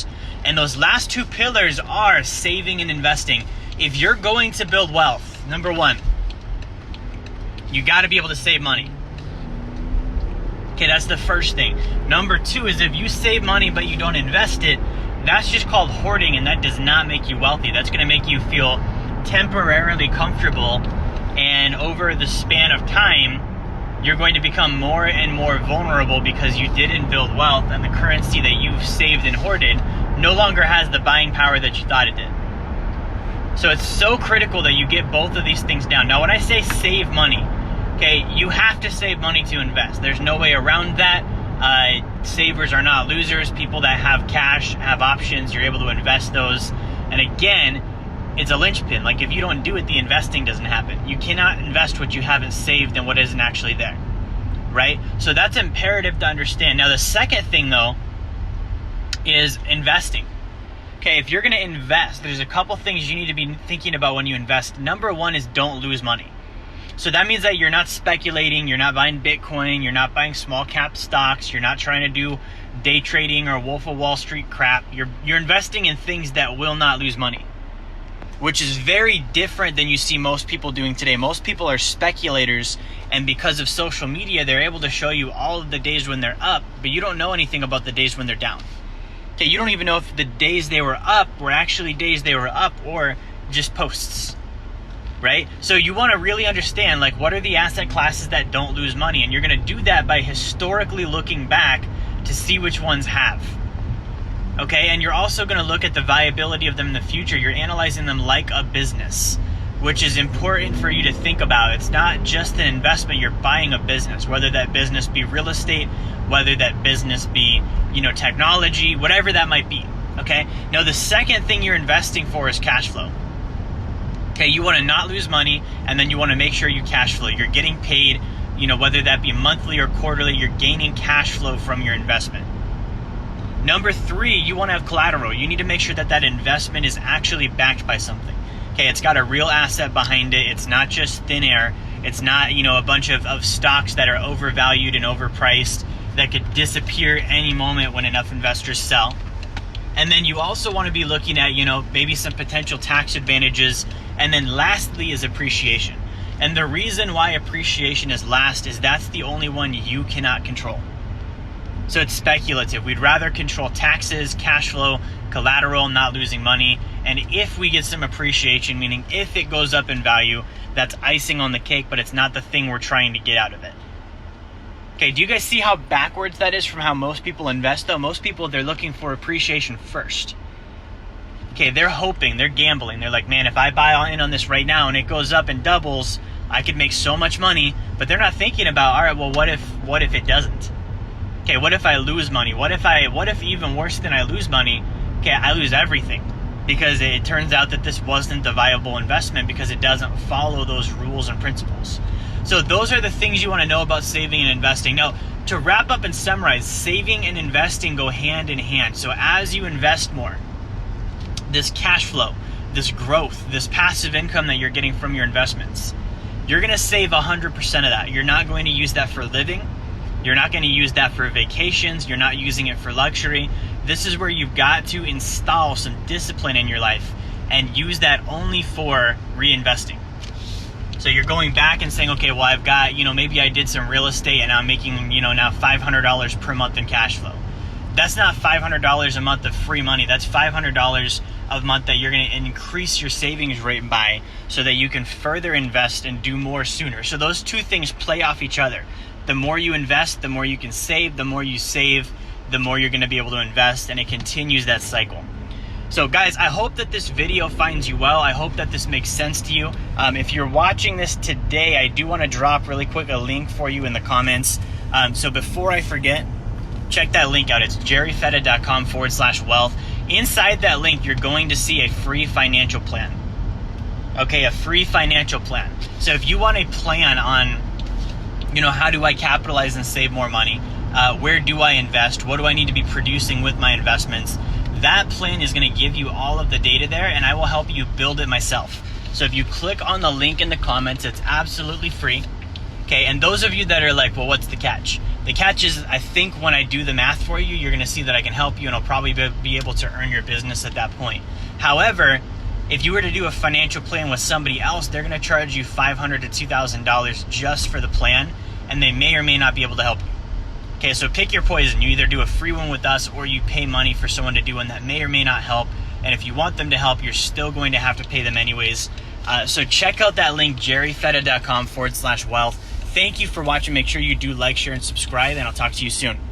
pillars. And those last two pillars are saving and investing. If you're going to build wealth, number one, you got to be able to save money. Okay, that's the first thing. Number two is if you save money but you don't invest it, that's just called hoarding, and that does not make you wealthy. That's going to make you feel temporarily comfortable, and over the span of time, you're going to become more and more vulnerable because you didn't build wealth, and the currency that you've saved and hoarded no longer has the buying power that you thought it did. So it's so critical that you get both of these things down. Now, when I say save money, okay, you have to save money to invest. There's no way around that. Savers are not losers. People that have cash have options. You're able to invest those. And again, it's a linchpin. Like, if you don't do it, the investing doesn't happen. You cannot invest what you haven't saved and what isn't actually there, right? So that's imperative to understand. Now, the second thing, though, is investing. Okay, if you're going to invest, there's a couple things you need to be thinking about when you invest. Number one is don't lose money. So that means that you're not speculating, you're not buying Bitcoin, you're not buying small cap stocks, you're not trying to do day trading or Wolf of Wall Street crap. You're investing in things that will not lose money, which is very different than you see most people doing today. Most people are speculators, and because of social media, they're able to show you all of the days when they're up, but you don't know anything about the days when they're down. Okay, you don't even know if the days they were up were actually days they were up or just posts. Right? So you want to really understand, like, what are the asset classes that don't lose money? And you're going to do that by historically looking back to see which ones have. Okay? And you're also going to look at the viability of them in the future. You're analyzing them like a business, which is important for you to think about. It's not just an investment. You're buying a business, whether that business be real estate, whether that business be, technology, whatever that might be. Okay? Now, the second thing you're investing for is cash flow. Okay, you want to not lose money, and then you want to make sure you cash flow. You're getting paid, whether that be monthly or quarterly, you're gaining cash flow from your investment. Number three, you want to have collateral. You need to make sure that that investment is actually backed by something. Okay, it's got a real asset behind it. It's not just thin air. It's not, a bunch of stocks that are overvalued and overpriced that could disappear any moment when enough investors sell. And then you also want to be looking at, maybe some potential tax advantages. And then lastly is appreciation. And the reason why appreciation is last is that's the only one you cannot control. So it's speculative. We'd rather control taxes, cash flow, collateral, not losing money. And if we get some appreciation, meaning if it goes up in value, that's icing on the cake, but it's not the thing we're trying to get out of it. Okay, do you guys see how backwards that is from how most people invest, though? Most people, they're looking for appreciation first. Okay, they're hoping, they're gambling. They're like, man, if I buy in on this right now and it goes up and doubles, I could make so much money. But they're not thinking about, all right, well, what if it doesn't? Okay, what if I lose money? What if even worse than I lose money, okay, I lose everything? Because it turns out that this wasn't a viable investment because it doesn't follow those rules and principles. So those are the things you want to know about saving and investing. Now, to wrap up and summarize, saving and investing go hand in hand. So as you invest more, this cash flow, this growth, this passive income that you're getting from your investments, you're going to save 100% of that. You're not going to use that for living. You're not going to use that for vacations. You're not using it for luxury. This is where you've got to install some discipline in your life and use that only for reinvesting. So you're going back and saying, okay, well, I've got, maybe I did some real estate and I'm making, now $500 per month in cash flow. That's not $500 a month of free money. That's $500 a month that you're going to increase your savings rate by so that you can further invest and do more sooner. So those two things play off each other. The more you invest, the more you can save. The more you save, the more you're going to be able to invest, and it continues that cycle. So guys, I hope that this video finds you well. I hope that this makes sense to you. If you're watching this today, I do want to drop really quick a link for you in the comments. So before I forget, check that link out. It's jerryfetta.com/wealth. Inside that link, you're going to see a free financial plan. Okay, a free financial plan. So if you want a plan on, how do I capitalize and save more money? Where do I invest? What do I need to be producing with my investments? That plan is going to give you all of the data there, and I will help you build it myself. So if you click on the link in the comments, it's absolutely free. Okay, and those of you that are like, well, what's the catch? The catch is, I think when I do the math for you, you're gonna see that I can help you and I'll probably be able to earn your business at that point. However, if you were to do a financial plan with somebody else, they're gonna charge you $500 to $2,000 just for the plan, and they may or may not be able to help you. Okay, so pick your poison. You either do a free one with us or you pay money for someone to do one that may or may not help. And if you want them to help, you're still going to have to pay them anyways. So check out that link, jerryfetta.com/wealth. Thank you for watching. Make sure you do like, share, and subscribe, and I'll talk to you soon.